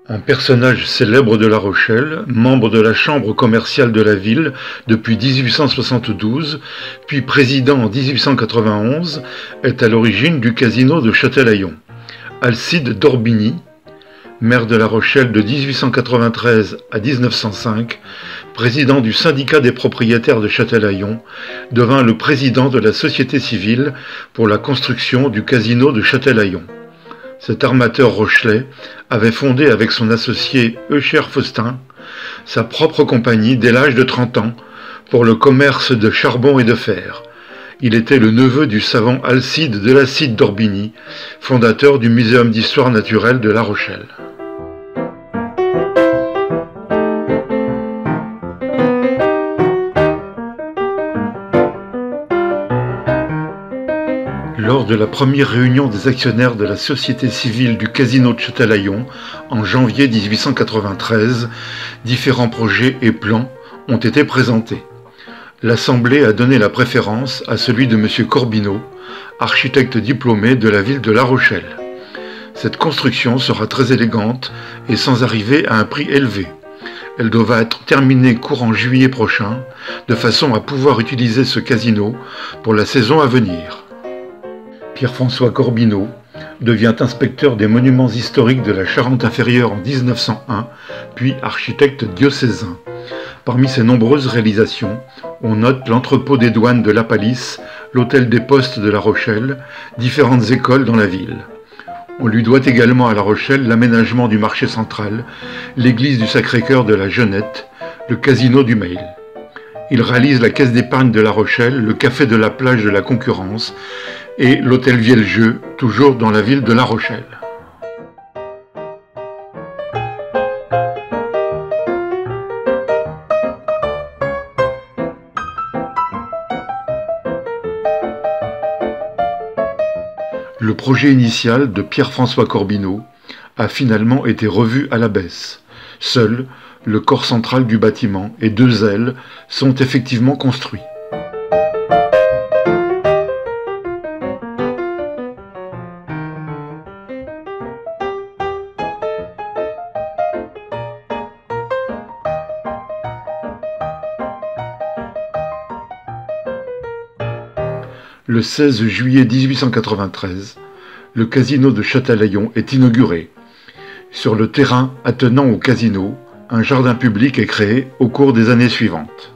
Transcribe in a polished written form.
Un personnage célèbre de La Rochelle, membre de la chambre commerciale de la ville depuis 1872, puis président en 1891, est à l'origine du casino de Châtelaillon. Alcide d'Orbigny, maire de La Rochelle de 1893 à 1905, président du syndicat des propriétaires de Châtelaillon, devint le président de la société civile pour la construction du casino de Châtelaillon. Cet armateur rochelais avait fondé avec son associé Eucher Faustin sa propre compagnie dès l'âge de 30 ans pour le commerce de charbon et de fer. Il était le neveu du savant Alcide de Lacide d'Orbigny, fondateur du Muséum d'histoire naturelle de La Rochelle. Lors de la première réunion des actionnaires de la société civile du casino de Châtelaillon, en janvier 1893, différents projets et plans ont été présentés. L'Assemblée a donné la préférence à celui de M. Corbineau, architecte diplômé de la ville de La Rochelle. Cette construction sera très élégante et sans arriver à un prix élevé. Elle devra être terminée courant juillet prochain, de façon à pouvoir utiliser ce casino pour la saison à venir. Pierre-François Corbineau devient inspecteur des monuments historiques de la Charente-Inférieure en 1901, puis architecte diocésain. Parmi ses nombreuses réalisations, on note l'entrepôt des douanes de La Palisse, l'hôtel des postes de La Rochelle, différentes écoles dans la ville. On lui doit également à La Rochelle l'aménagement du marché central, l'église du Sacré-Cœur de la Jeunette, le casino du Mail. Il réalise la caisse d'épargne de La Rochelle, le café de la plage de la Concurrence et l'hôtel Vieljeu, toujours dans la ville de La Rochelle. Le projet initial de Pierre-François Corbineau a finalement été revu à la baisse. Seul le corps central du bâtiment et 2 ailes sont effectivement construits. Le 16 juillet 1893, le casino de Châtelaillon est inauguré. Sur le terrain attenant au casino, un jardin public est créé au cours des années suivantes.